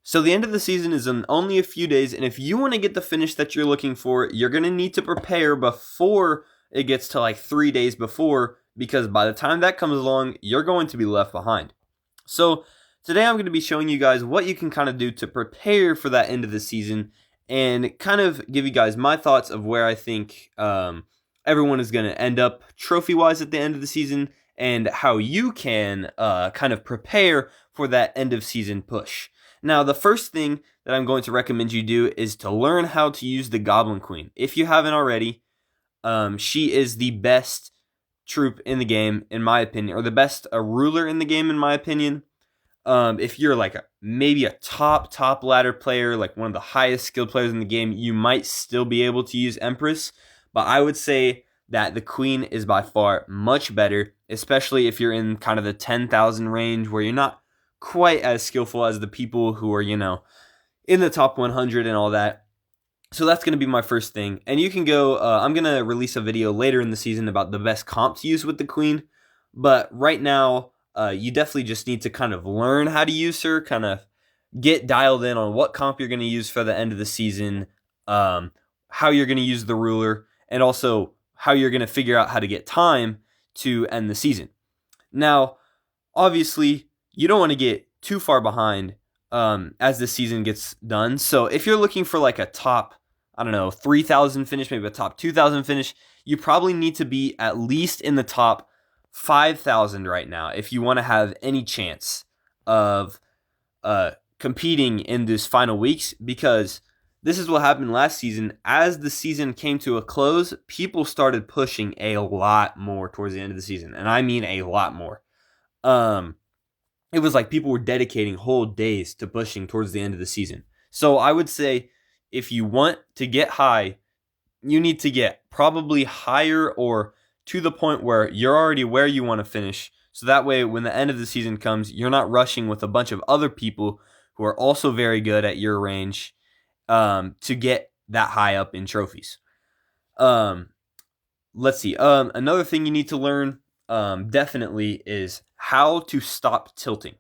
So the end of the season is in only a few days, and if you want to get the finish that you're looking for, you're going to need to prepare before it gets to like 3 days before, because by the time that comes along, you're going to be left behind. So today I'm going to be showing you guys what you can kind of do to prepare for that end of the season and kind of give you guys my thoughts of where I think everyone is going to end up trophy-wise at the end of the season and how you can kind of prepare for that end of season push. Now, the first thing that I'm going to recommend you do is to learn how to use the Goblin Queen. If you haven't already, she is the best troop in the game, in my opinion, or the best ruler in the game, in my opinion. If you're like maybe a top ladder player, like one of the highest skilled players in the game, you might still be able to use Empress, but I would say that the Queen is by far much better, especially if you're in kind of the 10,000 range where you're not quite as skillful as the people who are, in the top 100 and all that. So that's going to be my first thing. And you can go, I'm going to release a video later in the season about the best comp to use with the Queen. But right now, you definitely just need to kind of learn how to use her, kind of get dialed in on what comp you're going to use for the end of the season, how you're going to use the ruler, and also how you're going to figure out how to get time to end the season. Now, obviously, you don't want to get too far behind as the season gets done. So if you're looking for like a top, 3,000 finish, maybe a top 2,000 finish, you probably need to be at least in the top 5,000 right now if you want to have any chance of competing in these final weeks, because this is what happened last season. As the season came to a close, people started pushing a lot more towards the end of the season, and I mean a lot more. It was like people were dedicating whole days to pushing towards the end of the season. So I would say if you want to get high, you need to get probably higher or to the point where you're already where you want to finish. So that way, when the end of the season comes, you're not rushing with a bunch of other people who are also very good at your range to get that high up in trophies. Let's see. Another thing you need to learn definitely is how to stop tilting.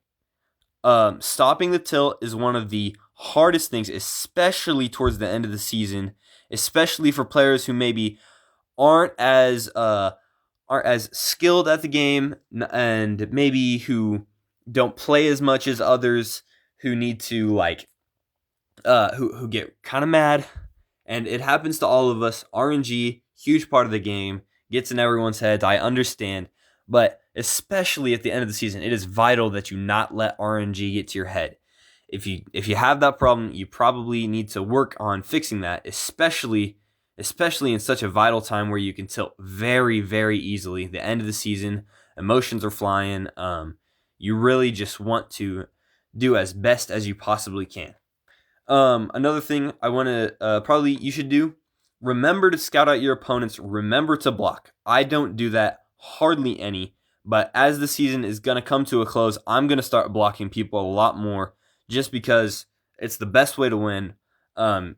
Stopping the tilt is one of the hardest things, especially towards the end of the season, especially for players who maybe aren't as skilled at the game and maybe who don't play as much as others, who need to who get kind of mad. And it happens to all of us. RNG, huge part of the game, gets in everyone's heads. I understand. But especially at the end of the season, it is vital that you not let RNG get to your head. If you have that problem, you probably need to work on fixing that, especially in such a vital time where you can tilt very, very easily. The end of the season, emotions are flying. You really just want to do as best as you possibly can. Another thing I want to you should do, remember to scout out your opponents. Remember to block. I don't do that hardly any, but as the season is going to come to a close, I'm going to start blocking people a lot more just because it's the best way to win.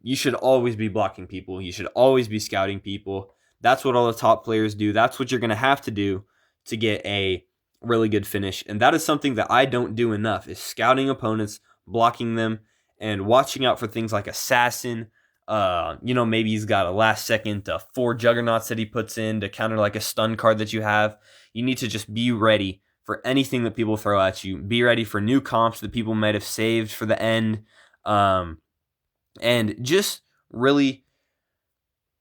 You should always be blocking people. You should always be scouting people. That's what all the top players do. That's what you're going to have to do to get a really good finish. And that is something that I don't do enough, is scouting opponents, blocking them, and watching out for things like Assassin. Maybe he's got a last second 4 Juggernauts that he puts in to counter like a stun card that you have. You need to just be ready for anything that people throw at you. Be ready for new comps that people might have saved for the end. And just really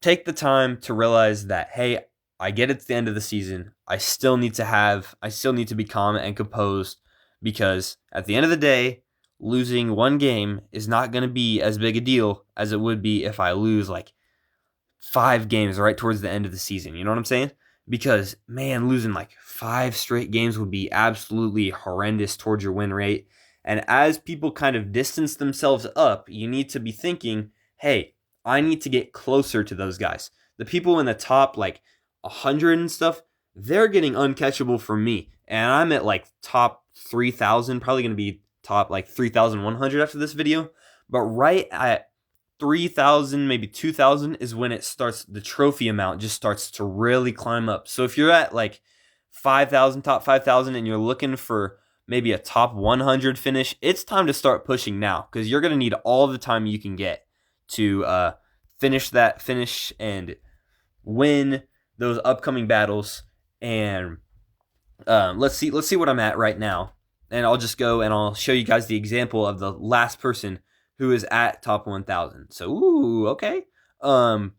take the time to realize that, hey, I get it's the end of the season. I still need to be calm and composed, because at the end of the day, losing one game is not going to be as big a deal as it would be if I lose like 5 games right towards the end of the season. You know what I'm saying? Because, man, losing like 5 straight games would be absolutely horrendous towards your win rate. And as people kind of distance themselves up, you need to be thinking, hey, I need to get closer to those guys. The people in the top like 100 and stuff, they're getting uncatchable for me. And I'm at like top 3,000, probably going to be top like 3,100 after this video. But right at 3,000, maybe 2,000 is when it starts, the trophy amount just starts to really climb up. So if you're at like 5,000, top 5,000, and you're looking for maybe a top 100 finish, it's time to start pushing now because you're going to need all the time you can get to finish and win those upcoming battles. And let's see what I'm at right now, and I'll just go and I'll show you guys the example of the last person who is at top 1,000. So, ooh, okay. I'm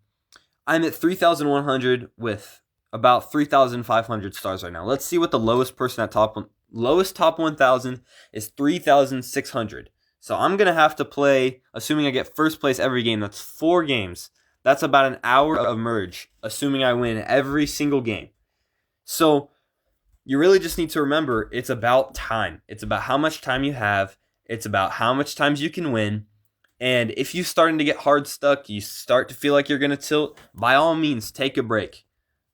at 3,100 with about 3,500 stars right now. Let's see what the lowest person at lowest top 1,000 is 3,600. So I'm gonna have to play, assuming I get first place every game. That's 4 games. That's about an hour of merge, assuming I win every single game. So you really just need to remember it's about time. It's about how much time you have. It's about how much times you can win. And if you're starting to get hard stuck, you start to feel like you're going to tilt, by all means, take a break.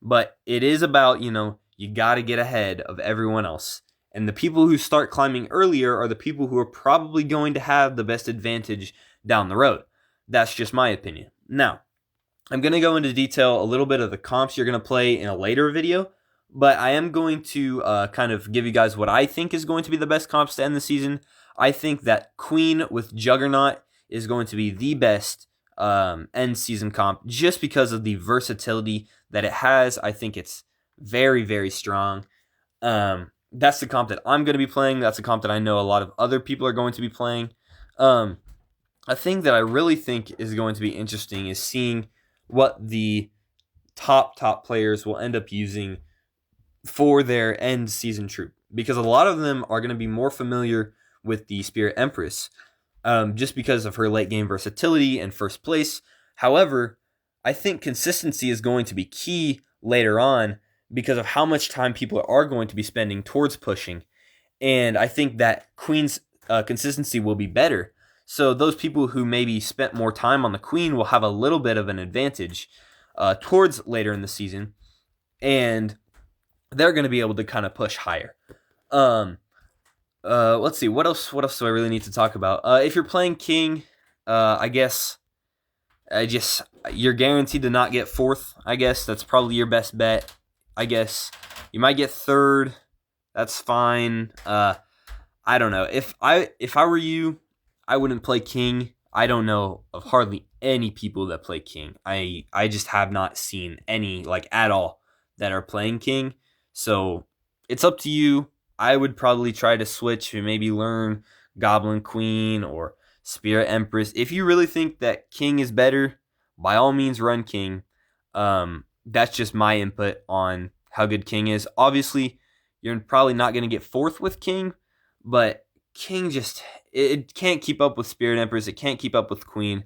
But it is about, you got to get ahead of everyone else. And the people who start climbing earlier are the people who are probably going to have the best advantage down the road. That's just my opinion. Now, I'm going to go into detail a little bit of the comps you're going to play in a later video. But I am going to kind of give you guys what I think is going to be the best comps to end the season. I think that Queen with Juggernaut is going to be the best end season comp just because of the versatility that it has. I think it's very, very strong. That's the comp that I'm going to be playing. That's a comp that I know a lot of other people are going to be playing. A thing that I really think is going to be interesting is seeing what the top players will end up using for their end season troop, because a lot of them are going to be more familiar with the Spirit Empress just because of her late game versatility and first place. However, I think consistency is going to be key later on because of how much time people are going to be spending towards pushing, and I think that Queen's consistency will be better. So those people who maybe spent more time on the Queen will have a little bit of an advantage towards later in the season, and they're going to be able to kind of push higher. Let's see. What else do I really need to talk about? If you're playing King, I guess you're guaranteed to not get 4th. I guess that's probably your best bet. I guess you might get 3rd. That's fine. I don't know. If I were you, I wouldn't play King. I don't know of hardly any people that play King. I just have not seen any at all that are playing King. So it's up to you. I would probably try to switch and maybe learn Goblin Queen or Spirit Empress. If you really think that King is better, by all means run King. That's just my input on how good King is. Obviously, you're probably not going to get 4th with King, but King it can't keep up with Spirit Empress. It can't keep up with Queen.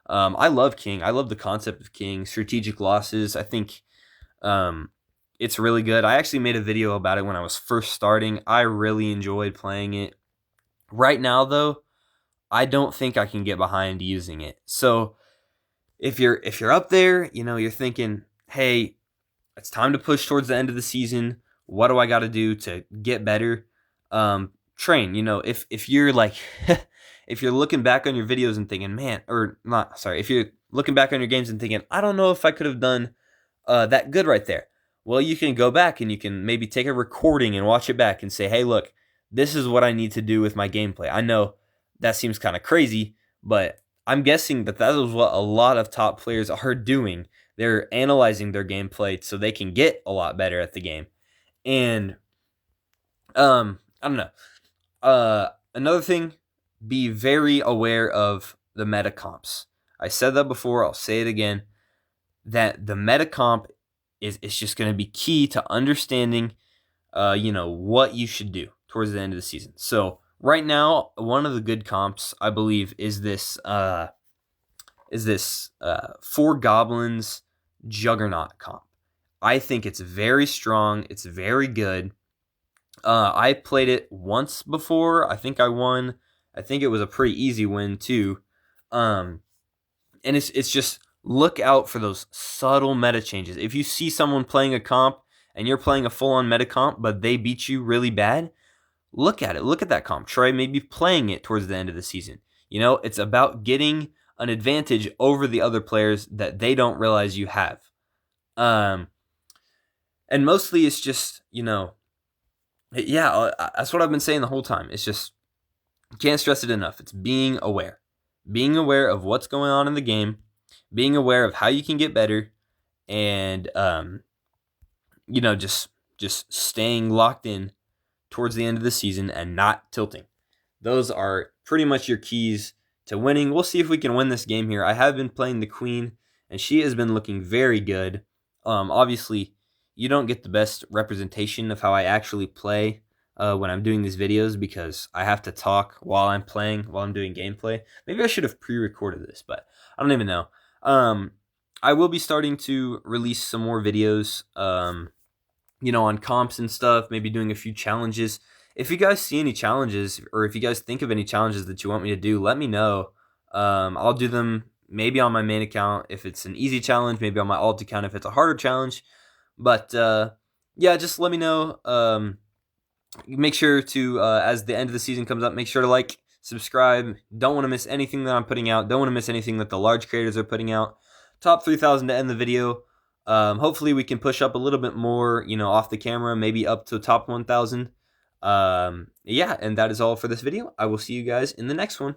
I love King. I love the concept of King. Strategic losses. I think it's really good. I actually made a video about it when I was first starting. I really enjoyed playing it. Right now, though, I don't think I can get behind using it. So if you're up there, you're thinking, hey, it's time to push towards the end of the season. What do I got to do to get better? Train. If you're if you're looking back on your videos and thinking, if you're looking back on your games and thinking, I don't know if I could have done that good right there. Well, you can go back and you can maybe take a recording and watch it back and say, hey, look, this is what I need to do with my gameplay. I know that seems kind of crazy, but I'm guessing that is what a lot of top players are doing. They're analyzing their gameplay so they can get a lot better at the game. And I don't know. Another thing, be very aware of the meta comps. I said that before, I'll say it again, that the meta comp is just going to be key to understanding, what you should do towards the end of the season. So right now, one of the good comps, I believe, is this 4 Goblins Juggernaut comp. I think it's very strong. It's very good. I played it once before. I think I won. I think it was a pretty easy win too. And it's just look out for those subtle meta changes. If you see someone playing a comp and you're playing a full-on meta comp, but they beat you really bad, look at it. Look at that comp. Try maybe playing it towards the end of the season. It's about getting an advantage over the other players that they don't realize you have. And mostly it's just, Yeah, that's what I've been saying the whole time. It's just, can't stress it enough. It's being aware of what's going on in the game, being aware of how you can get better, and just staying locked in towards the end of the season and not tilting. Those are pretty much your keys to winning. We'll see if we can win this game here. I have been playing the queen, and she has been looking very good. Obviously, you don't get the best representation of how I actually play when I'm doing these videos because I have to talk while I'm playing, while I'm doing gameplay. Maybe I should have pre-recorded this, but I don't even know. I will be starting to release some more videos, on comps and stuff, maybe doing a few challenges. If you guys see any challenges, or if you guys think of any challenges that you want me to do, let me know. I'll do them maybe on my main account if it's an easy challenge, maybe on my alt account if it's a harder challenge. But yeah, just let me know. Make sure to, as the end of the season comes up, make sure to like, subscribe. Don't want to miss anything that I'm putting out. Don't want to miss anything that the large creators are putting out. Top 3,000 to end the video. Hopefully we can push up a little bit more, off the camera, maybe up to top 1,000. Yeah, and that is all for this video. I will see you guys in the next one.